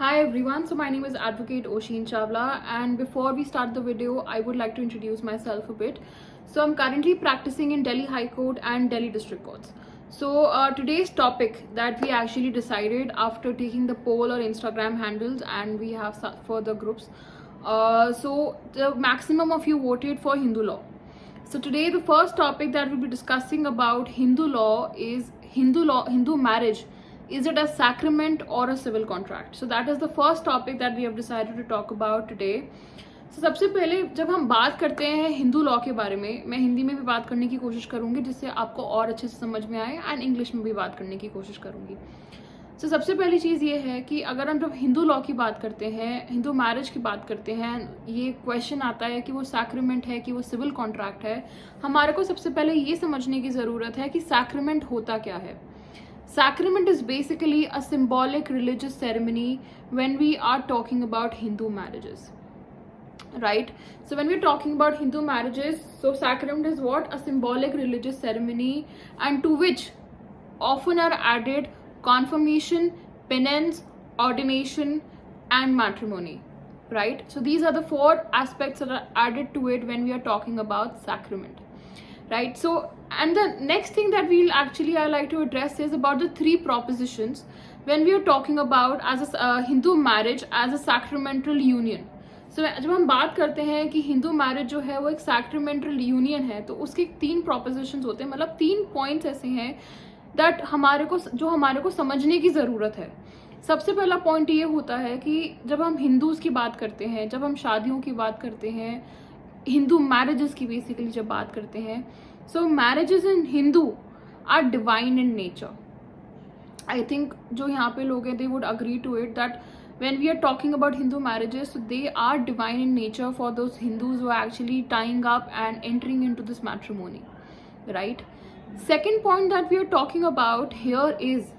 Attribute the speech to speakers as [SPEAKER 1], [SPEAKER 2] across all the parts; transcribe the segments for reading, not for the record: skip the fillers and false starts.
[SPEAKER 1] Hi everyone, so my name is Advocate Oshin Chawla, and before we start the video, I would like to introduce myself a bit. So I'm currently practicing in Delhi High Court and Delhi District Courts. So today's topic that we actually decided after taking the poll or Instagram handles, and we have further groups. So the maximum of you voted for Hindu law. So today the first topic that we'll be discussing about Hindu law is Hindu marriage. Is it a sacrament or a civil contract? So that is the first topic that we have decided to talk about today. So सबसे पहले जब हम बात करते हैं Hindu law के बारे में, मैं हिंदी में भी बात करने की कोशिश करूंगी जिससे आपको और अच्छे से समझ में आए, एंड इंग्लिश में भी बात करने की कोशिश करूंगी. तो सबसे पहली चीज़ ये है कि अगर हम जब हिंदू लॉ की बात करते हैं, हिंदू मैरिज की बात करते हैं, ये क्वेश्चन आता है कि वो सैक्रेमेंट है कि वो सिविल कॉन्ट्रैक्ट है. हमारे को सबसे पहले ये समझने की ज़रूरत है कि सैक्रेमेंट होता क्या है. Sacrament is basically a symbolic religious ceremony when we are talking about Hindu marriages, right? So when we're talking about Hindu marriages, so sacrament is what? A symbolic religious ceremony, and to which often are added confirmation, penance, ordination, and matrimony, right? So these are the four aspects that are added to it when we are talking about sacrament, right? So, and the next thing that I like to address is about the three propositions when we are talking about as a Hindu marriage as a sacramental union. So जब हम बात करते हैं कि Hindu marriage जो है वो एक सैक्रेमेंटल यूनियन है, तो उसके तीन प्रोपोजिशंस होते हैं, मतलब 3 पॉइंट्स ऐसे हैं दैट हमारे को समझने की ज़रूरत है. सबसे पहला पॉइंट ये होता है कि जब हम हिंदूज़ की बात करते हैं, जब हम शादियों की बात करते हैं, हिंदू मैरिजेस की बेसिकली जब बात करते हैं, so marriages in Hindu are divine in nature. I think जो यहाँ पे लोग हैं they would agree to it that when we are talking about Hindu marriages, so they are divine in nature for those Hindus who are actually tying up and entering into this matrimony, right? Second point that we are talking about here is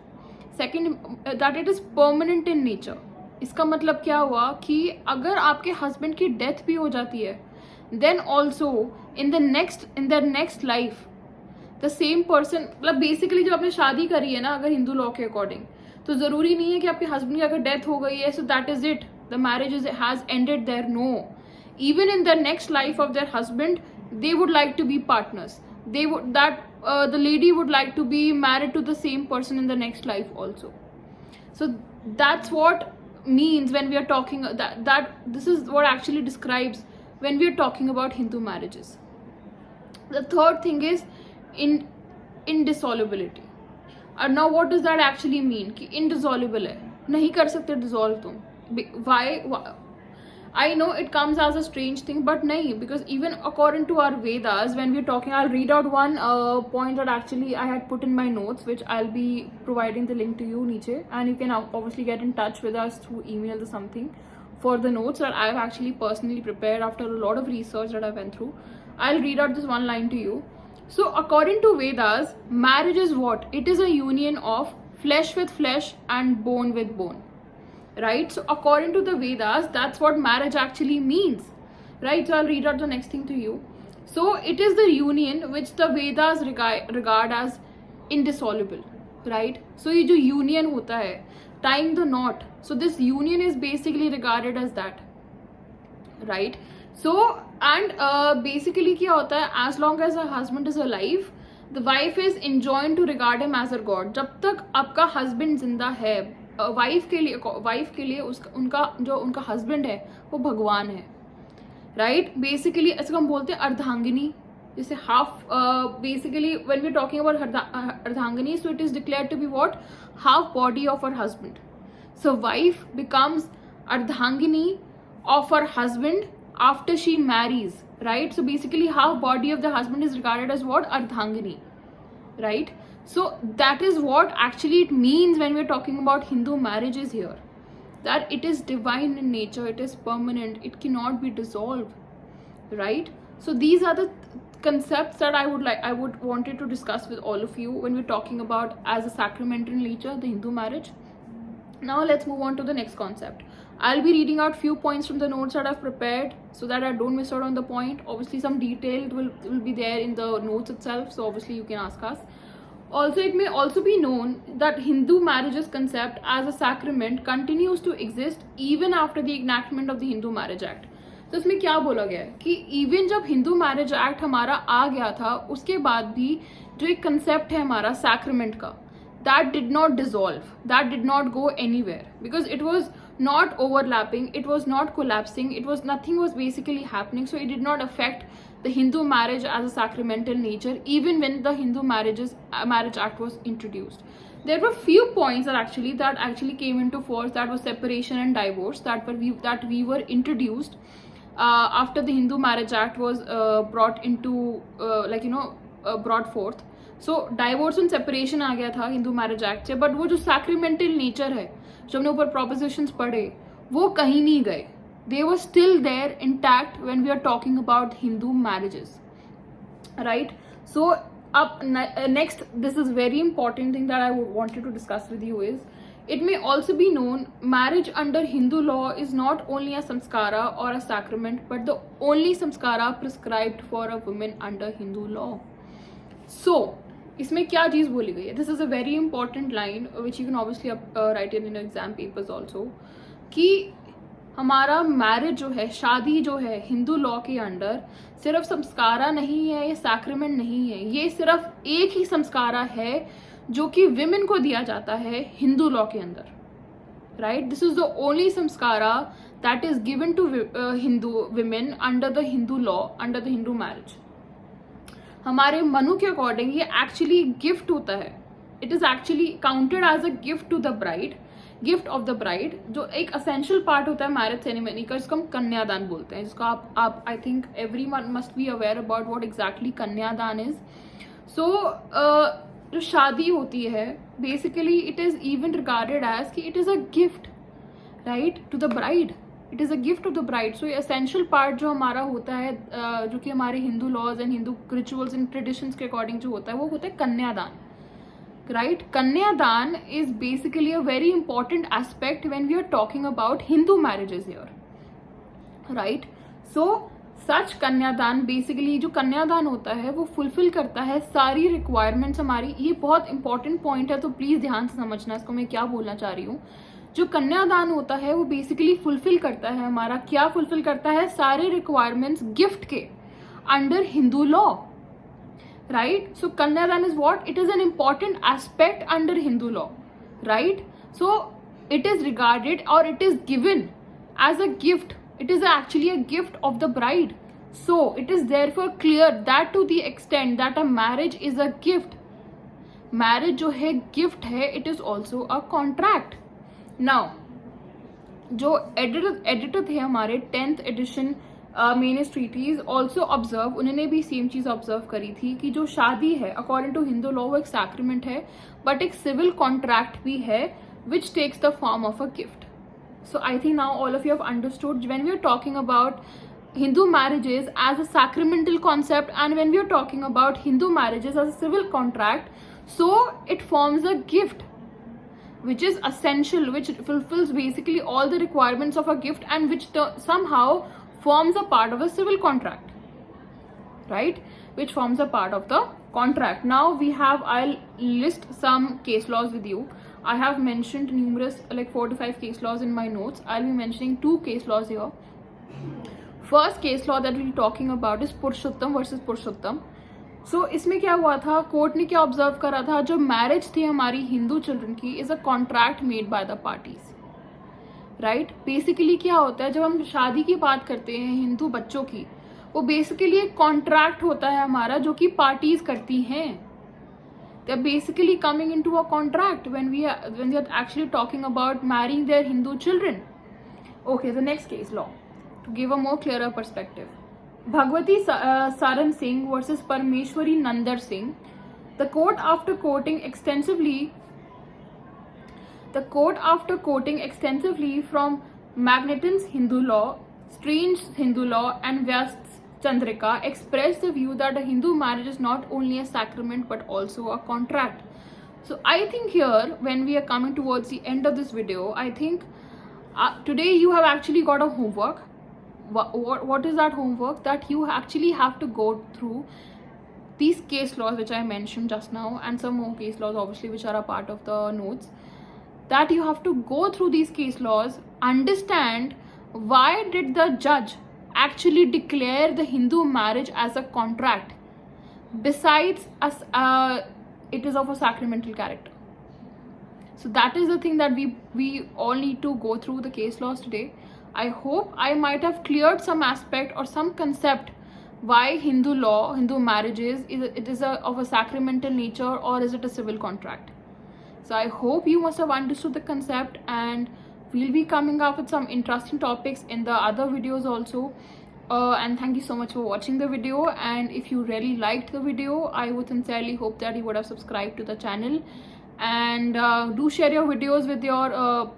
[SPEAKER 1] that it is permanent in nature. इसका मतलब क्या हुआ कि अगर आपके husband की death भी हो जाती है, then also in the next life the same person, मतलब बेसिकली जब आपने शादी करी है ना, अगर हिंदू लॉ के अकॉर्डिंग, तो ज़रूरी नहीं है कि आपके हस्बैंड की अगर डेथ हो गई है so that is it, the marriage has ended there. No, even in the next life of their husband they would like to be partners. they would that the lady would like to be married to the same person in the next life also. So that's what means when we are talking that this is what actually describes when we are talking about Hindu marriages. The third thing is indissolubility. And now what does that actually mean कि indissoluble है, नहीं कर सकते dissolve तुम. why I know it comes as a strange thing, but nahi, because even according to our Vedas, when we're talking, I'll read out one point that actually I had put in my notes, which I'll be providing the link to you niche, and you can obviously get in touch with us through email or something for the notes that I've actually personally prepared after a lot of research that I went through. I'll read out this one line to you. So according to Vedas, marriage is what? It is a union of flesh with flesh and bone with bone. Right? So according to the Vedas, that's what marriage actually means, right? So I'll read out the next thing to you. So it is the union which the Vedas regard as indissoluble, right? So ये जो union होता है, tying the knot, so this union is basically regarded as that, right? So and basically क्या होता है, as long as the husband is alive, the wife is enjoined to regard him as her god. जब तक आपका husband जिंदा है, wife के लिए उनका हस्बैंड है वो भगवान है, राइट? बेसिकली इसको हम बोलते हैं अर्धांगिनी, जैसे half. Basically when we are talking about ardhangini, so it is declared to be what? Half body of her husband. So wife becomes ardhangini of her husband after she marries, right? So basically half body of the husband is regarded as what? Ardhangini, right? So that is what actually it means when we're talking about Hindu marriages here, that it is divine in nature, it is permanent, it cannot be dissolved, right? So these are the concepts that I would wanted to discuss with all of you when we're talking about as a sacramental nature, the Hindu marriage. Now let's move on to the next concept. I'll be reading out few points from the notes that I've prepared so that I don't miss out on the point. Obviously some detail will be there in the notes itself, so obviously you can ask us. Also, it may also be known that Hindu marriage's concept as a sacrament continues to exist even after the enactment of the Hindu Marriage Act. तो इसमें क्या बोला गया है कि even जब Hindu marriage act हमारा आ गया था उसके बाद भी जो एक कंसेप्ट है हमारा सैक्रेमेंट का, that did not dissolve, that did not go anywhere, because it was not overlapping, it was not collapsing, it was nothing was basically happening, so it did not affect the Hindu marriage as a sacramental nature even when the Hindu marriage act was introduced. There were few points that actually came into force, that was separation and divorce, that we were introduced after the Hindu marriage act was brought into brought forth. So divorce and separation आ गया था Hindu marriage act से, but वो जो सैक्रीमेंटल nature है जो हमने ऊपर प्रोपोजिशंस पढ़े वो कहीं नहीं गए. They were still there intact when we are talking about Hindu marriages, right. So अब next, this is very important thing that I wanted to discuss with you is, it may also be known marriage under Hindu law is not only a samskara or a sacrament but the only samskara prescribed for a woman under Hindu law. So इसमें क्या चीज़ बोली गई है, this is a very important line which you can obviously right in exam papers also, कि हमारा marriage जो है, शादी जो है हिंदू लॉ के अंडर सिर्फ संस्कारा नहीं है, ये सैक्रेमेंट नहीं है, ये सिर्फ एक ही संस्कारा है जो कि विमेन को दिया जाता है हिंदू लॉ के अंदर, right. This is the only sanskara that is given to Hindu women under the Hindu law, under the Hindu marriage. हमारे मनु के अकॉर्डिंग ये एक्चुअली गिफ्ट होता है, it is actually counted as a gift to the bride, gift of the bride, जो एक essential part होता है marriage ceremony का, जिसको हम कन्यादान बोलते हैं, जिसको आप I think everyone must be aware about what exactly kanyadaan is. So जो शादी होती है basically it is even regarded as कि it is a gift, right, to the bride, it is a gift of the bride. So essential part जो हमारा होता है, जो कि हमारे Hindu laws and Hindu rituals and traditions के अकॉर्डिंग जो होता है वो होता है कन्यादान, राइट. कन्यादान is basically a very important aspect when we are talking about Hindu marriages here, right. So such kanyadaan, basically जो कन्यादान होता है वो फुलफिल करता है सारी रिक्वायरमेंट्स हमारी. ये बहुत इंपॉर्टेंट पॉइंट है, तो प्लीज ध्यान से समझना इसको, मैं क्या बोलना चाह रही हूँ. जो कन्यादान होता है वो बेसिकली फुलफिल करता है हमारा, क्या फुलफिल करता है, सारे रिक्वायरमेंट्स गिफ्ट के under Hindu law, right. So kanyadaan is what, it is an important aspect under Hindu law, right. So it is regarded और it is given as a gift, it is actually a gift of the bride. So it is therefore clear that to the extent that a marriage is a gift, marriage जो है gift है, it is also a contract. Now जो editor थे हमारे 10th edition Mayne's treatise also observe, उन्होंने भी same चीज observe करी थी कि जो शादी है अकॉर्डिंग टू हिंदू लॉ वो एक सैक्रीमेंट है, बट एक सिविल कॉन्ट्रैक्ट भी है which takes the form of a gift. So I think now all of you have understood when we are talking about Hindu marriages as a sacramental concept and when we are talking about Hindu marriages as a civil contract, so it forms a gift which is essential, which fulfills basically all the requirements of a gift and which somehow forms a part of a civil contract, right, which forms a part of the contract. Now I'll list some case laws with you. I have mentioned numerous, like 4 to 5 case laws in my notes. I'll be mentioning 2 case laws here. First case law that we'll be talking about is Purushottam versus Purushottam. So इसमें क्या हुआ था, court ने क्या observe करा था, जो marriage थी हमारी हिंदू चिल्ड्रन की is a contract made by the parties, right. Basically क्या होता है, जब हम शादी की बात करते हैं हिंदू बच्चों की, वो बेसिकली एक कॉन्ट्रैक्ट होता है हमारा जो कि पार्टीज करती हैं. They are basically coming into a contract when we are actually talking about marrying their Hindu children. Okay, the next case law, to give a more clearer perspective. Bhagwati Saran Singh versus Parmeshwari Nandar Singh. The court after quoting extensively from Magneton's Hindu law, Strange's Hindu law and Vyas's Chandrika expressed the view that a Hindu marriage is not only a sacrament but also a contract. So I think here when we are coming towards the end of this video, I think today you have actually got a homework. What is that homework? That you actually have to go through these case laws which I mentioned just now, and some more case laws obviously which are a part of the notes, that you have to go through these case laws, understand why did the judge actually declare the Hindu marriage as a contract, besides us it is of a sacramental character. So that is the thing that we all need to go through the case laws today. I hope I might have cleared some aspect or some concept why Hindu law, Hindu marriages, it is of a sacramental nature, or is it a civil contract. So I hope you must have understood the concept, and we'll be coming up with some interesting topics in the other videos also. And thank you so much for watching the video, and if you really liked the video, I would sincerely hope that you would have subscribed to the channel, and do share your videos with your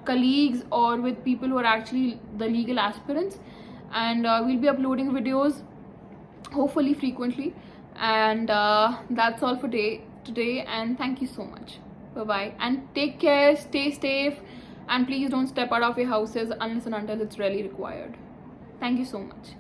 [SPEAKER 1] colleagues or with people who are actually the legal aspirants, and we'll be uploading videos hopefully frequently. And that's all for today, and thank you so much. Bye bye, and take care, stay safe, and please don't step out of your houses unless and until it's really required. Thank you so much.